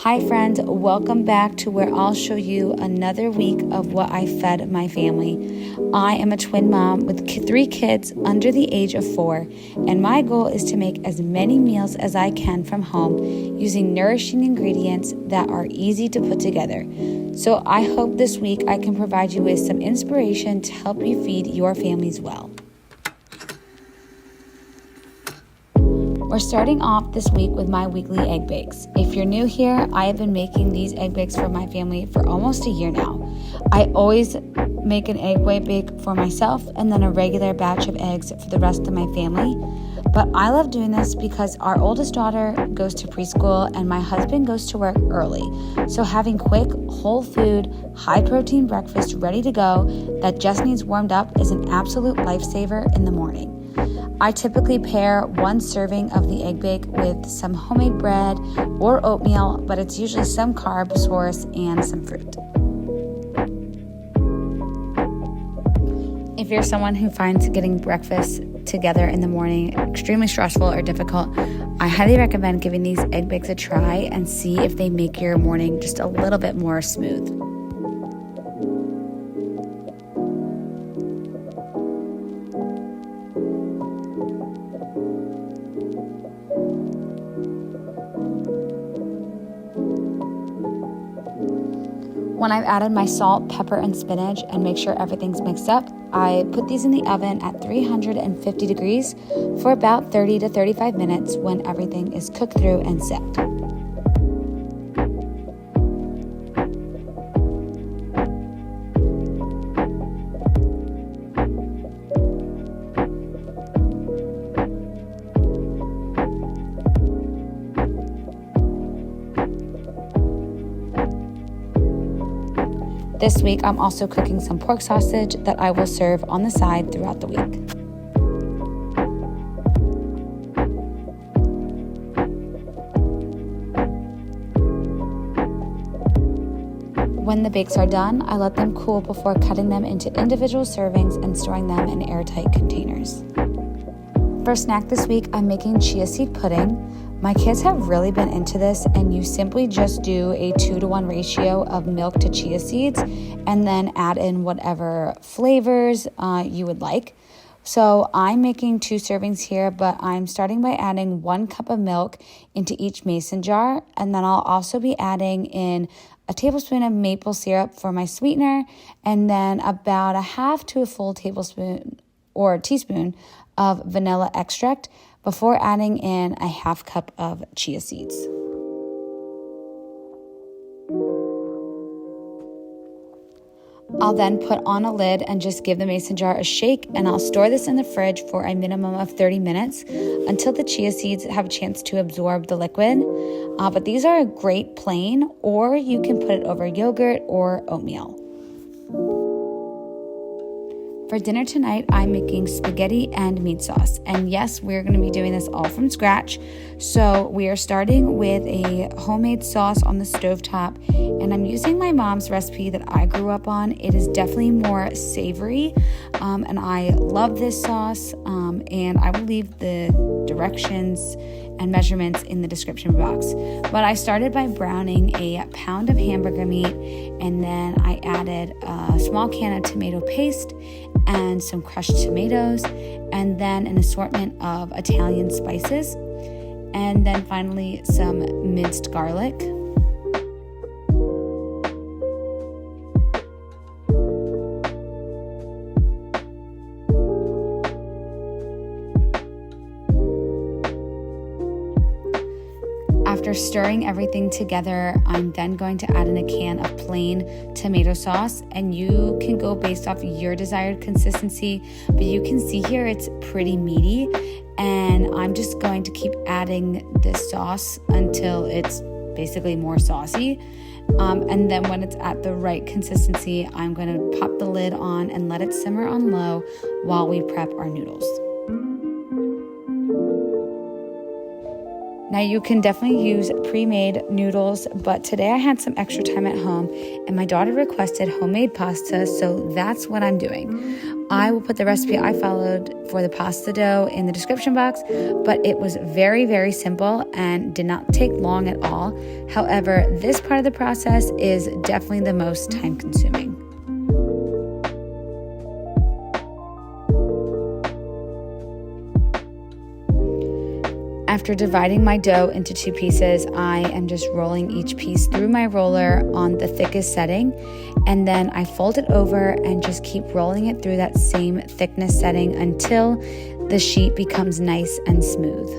Hi friends, welcome back to where I'll show you another week of what I fed my family. I am a twin mom with 3 kids under the age of 4, and my goal is to make as many meals as I can from home using nourishing ingredients that are easy to put together. So I hope this week I can provide you with some inspiration to help you feed your families well. We're starting off this week with my weekly egg bakes. If you're new here, I have been making these egg bakes for my family for almost a year now. I always make an egg white bake for myself and then a regular batch of eggs for the rest of my family. But I love doing this because our oldest daughter goes to preschool and my husband goes to work early. So having quick, whole food, high protein breakfast ready to go that just needs warmed up is an absolute lifesaver in the morning. I typically pair 1 serving of the egg bake with some homemade bread or oatmeal, but it's usually some carb source and some fruit. If you're someone who finds getting breakfast together in the morning extremely stressful or difficult, I highly recommend giving these egg bakes a try and see if they make your morning just a little bit more smooth. When I've added my salt, pepper, and spinach and make sure everything's mixed up, I put these in the oven at 350 degrees for about 30 to 35 minutes when everything is cooked through and set. This week, I'm also cooking some pork sausage that I will serve on the side throughout the week. When the bakes are done, I let them cool before cutting them into individual servings and storing them in airtight containers. For snack this week, I'm making chia seed pudding. My kids have really been into this, and you simply just do a 2-to-1 ratio of milk to chia seeds and then add in whatever flavors you would like. So I'm making 2 servings here, but I'm starting by adding 1 cup of milk into each mason jar, and then I'll also be adding in a tablespoon of maple syrup for my sweetener, and then about a half to a full tablespoon or teaspoon of vanilla extract before adding in a half cup of chia seeds. I'll then put on a lid and just give the mason jar a shake, and I'll store this in the fridge for a minimum of 30 minutes until the chia seeds have a chance to absorb the liquid. But these are great plain, or you can put it over yogurt or oatmeal. For dinner tonight, I'm making spaghetti and meat sauce. And yes, we're going to be doing this all from scratch. So we are starting with a homemade sauce on the stovetop. And I'm using my mom's recipe that I grew up on. It is definitely more savory. And I love this sauce. And I will leave the directions and measurements in the description box. But I started by browning a pound of hamburger meat, and then I added a small can of tomato paste and some crushed tomatoes, and then an assortment of Italian spices, and then finally some minced garlic. After stirring everything together, I'm then going to add in a can of plain tomato sauce, and you can go based off your desired consistency, but you can see here it's pretty meaty, and I'm just going to keep adding this sauce until it's basically more saucy. And then when it's at the right consistency, I'm going to pop the lid on and let it simmer on low while we prep our noodles. Now you can definitely use pre-made noodles, but today I had some extra time at home and my daughter requested homemade pasta, so that's what I'm doing. I will put the recipe I followed for the pasta dough in the description box, but it was very, very simple and did not take long at all. However, this part of the process is definitely the most time consuming. After dividing my dough into 2 pieces, I am just rolling each piece through my roller on the thickest setting, and then I fold it over and just keep rolling it through that same thickness setting until the sheet becomes nice and smooth.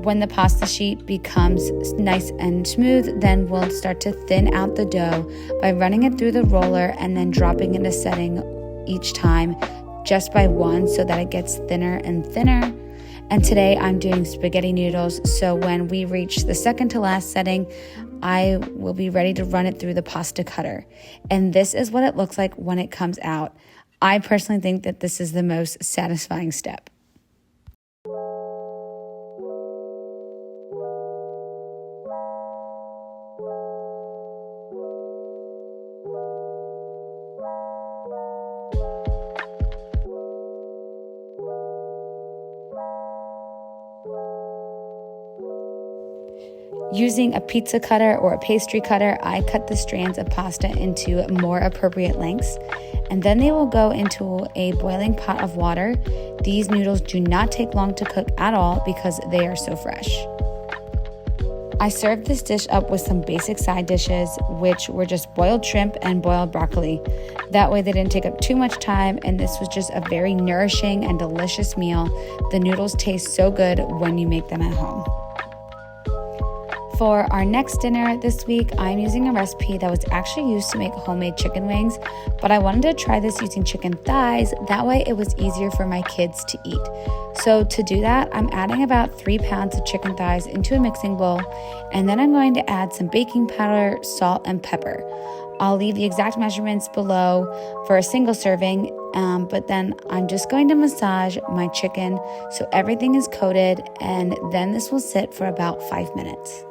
When the pasta sheet becomes nice and smooth, then we'll start to thin out the dough by running it through the roller and then dropping it in a setting each time just by 1 so that it gets thinner and thinner. And today I'm doing spaghetti noodles, so when we reach the second to last setting, I will be ready to run it through the pasta cutter. And this is what it looks like when it comes out. I personally think that this is the most satisfying step. Using a pizza cutter or a pastry cutter, I cut the strands of pasta into more appropriate lengths, and then they will go into a boiling pot of water. These noodles do not take long to cook at all because they are so fresh. I served this dish up with some basic side dishes, which were just boiled shrimp and boiled broccoli. That way they didn't take up too much time, and this was just a very nourishing and delicious meal. The noodles taste so good when you make them at home. For our next dinner this week, I'm using a recipe that was actually used to make homemade chicken wings, but I wanted to try this using chicken thighs. That way it was easier for my kids to eat. So to do that, I'm adding about 3 pounds of chicken thighs into a mixing bowl, and then I'm going to add some baking powder, salt, and pepper. I'll leave the exact measurements below for a single serving, but then I'm just going to massage my chicken so everything is coated, and then this will sit for about 5 minutes.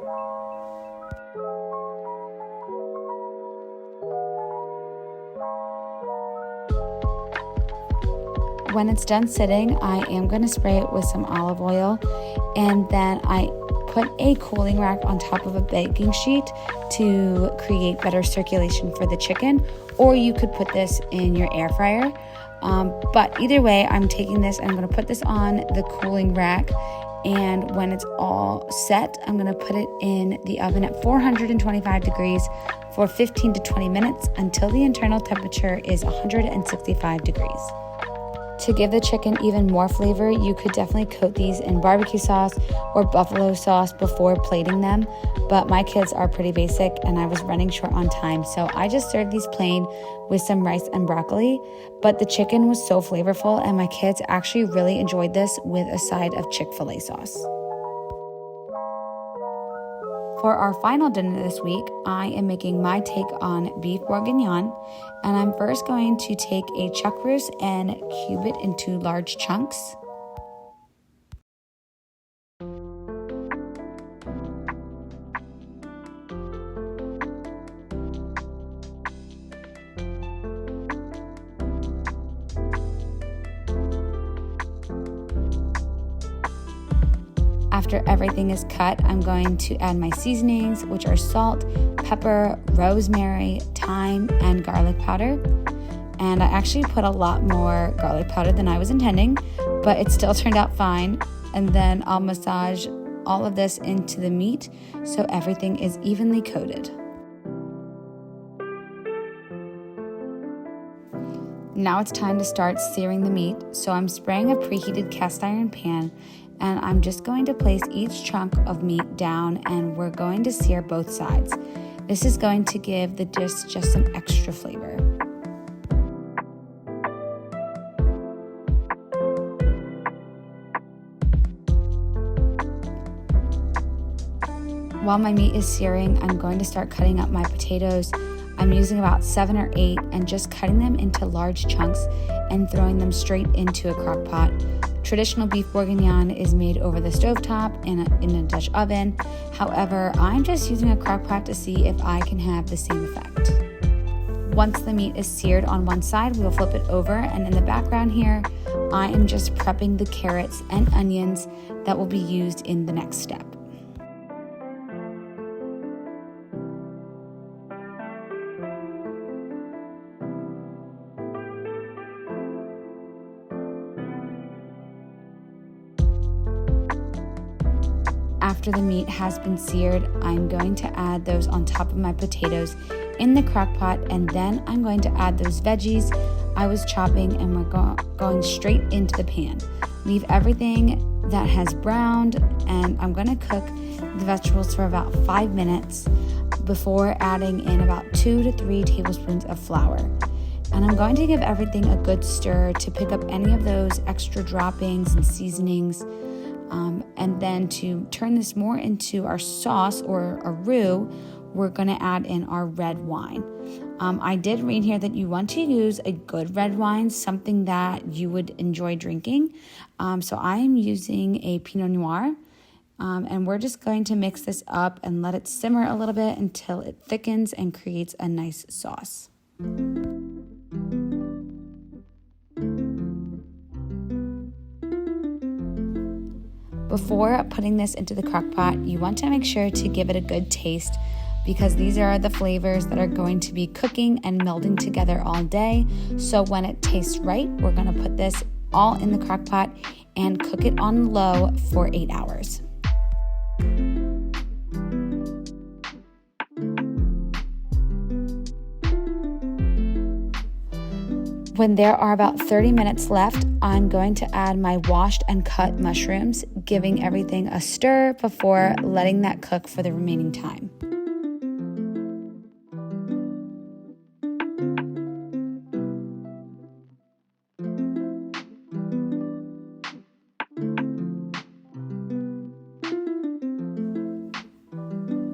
When it's done sitting, I am going to spray it with some olive oil, and then I put a cooling rack on top of a baking sheet to create better circulation for the chicken, or you could put this in your air fryer. But either way, I'm taking this and I'm going to put this on the cooling rack, and when it's all set, I'm going to put it in the oven at 425 degrees for 15 to 20 minutes until the internal temperature is 165 degrees. To give the chicken even more flavor, you could definitely coat these in barbecue sauce or buffalo sauce before plating them, but my kids are pretty basic and I was running short on time, so I just served these plain with some rice and broccoli, but the chicken was so flavorful and my kids actually really enjoyed this with a side of Chick-fil-A sauce. For our final dinner this week, I am making my take on beef bourguignon, and I'm first going to take a chuck roast and cube it into large chunks. After everything is cut, I'm going to add my seasonings, which are salt, pepper, rosemary, thyme, and garlic powder. And I actually put a lot more garlic powder than I was intending, but it still turned out fine. And then I'll massage all of this into the meat so everything is evenly coated. Now it's time to start searing the meat, so I'm spraying a preheated cast iron pan, and I'm just going to place each chunk of meat down, and we're going to sear both sides. This is going to give the dish just some extra flavor. While my meat is searing, I'm going to start cutting up my potatoes. I'm using about 7 or 8 and just cutting them into large chunks and throwing them straight into a crock pot. Traditional beef bourguignon is made over the stovetop in a Dutch oven. However, I'm just using a crock pot to see if I can have the same effect. Once the meat is seared on one side, we'll flip it over, and in the background here, I am just prepping the carrots and onions that will be used in the next step. After the meat has been seared, I'm going to add those on top of my potatoes in the crock pot, and then I'm going to add those veggies I was chopping, and we're going straight into the pan. Leave everything that has browned, and I'm going to cook the vegetables for about 5 minutes before adding in about 2 to 3 tablespoons of flour. And I'm going to give everything a good stir to pick up any of those extra droppings and seasonings. And then to turn this more into our sauce or a roux, we're going to add in our red wine. I did read here that you want to use a good red wine, something that you would enjoy drinking. So I am using a Pinot Noir, and we're just going to mix this up and let it simmer a little bit until it thickens and creates a nice sauce. Before putting this into the crock pot, you want to make sure to give it a good taste, because these are the flavors that are going to be cooking and melding together all day. So when it tastes right, we're going to put this all in the crock pot and cook it on low for 8 hours. When there are about 30 minutes left, I'm going to add my washed and cut mushrooms, giving everything a stir before letting that cook for the remaining time.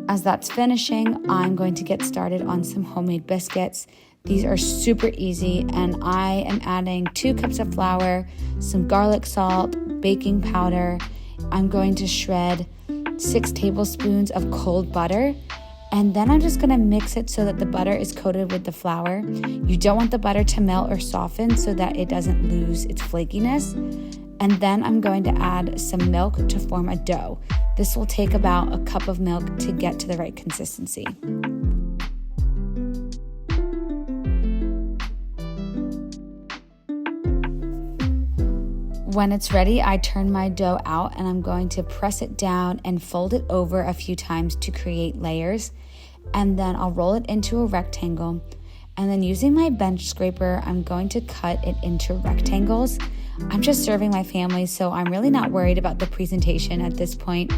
As that's finishing, I'm going to get started on some homemade biscuits. These are super easy, and I am adding 2 cups of flour, some garlic salt, baking powder. I'm going to shred 6 tablespoons of cold butter, and then I'm just going to mix it so that the butter is coated with the flour. You don't want the butter to melt or soften so that it doesn't lose its flakiness. And then I'm going to add some milk to form a dough. This will take about a cup of milk to get to the right consistency. When it's ready, I turn my dough out, and I'm going to press it down and fold it over a few times to create layers. And then I'll roll it into a rectangle. And then using my bench scraper, I'm going to cut it into rectangles. I'm just serving my family, so I'm really not worried about the presentation at this point.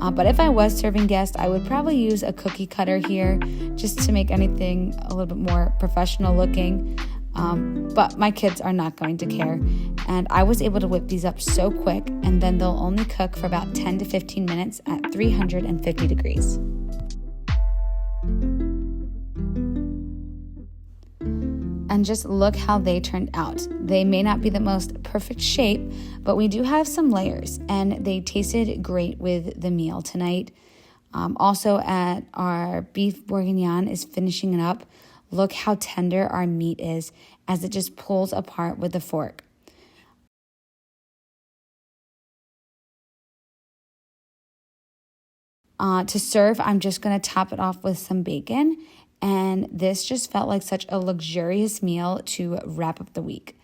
But if I was serving guests, I would probably use a cookie cutter here just to make anything a little bit more professional looking. But my kids are not going to care. And I was able to whip these up so quick, and then they'll only cook for about 10 to 15 minutes at 350 degrees. And just look how they turned out. They may not be the most perfect shape, but we do have some layers, and they tasted great with the meal tonight. Also, at our beef bourguignon is finishing it up. Look how tender our meat is as it just pulls apart with the fork. To serve, I'm just going to top it off with some bacon. And this just felt like such a luxurious meal to wrap up the week.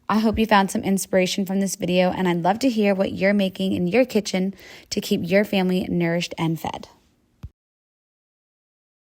I hope you found some inspiration from this video, and I'd love to hear what you're making in your kitchen to keep your family nourished and fed.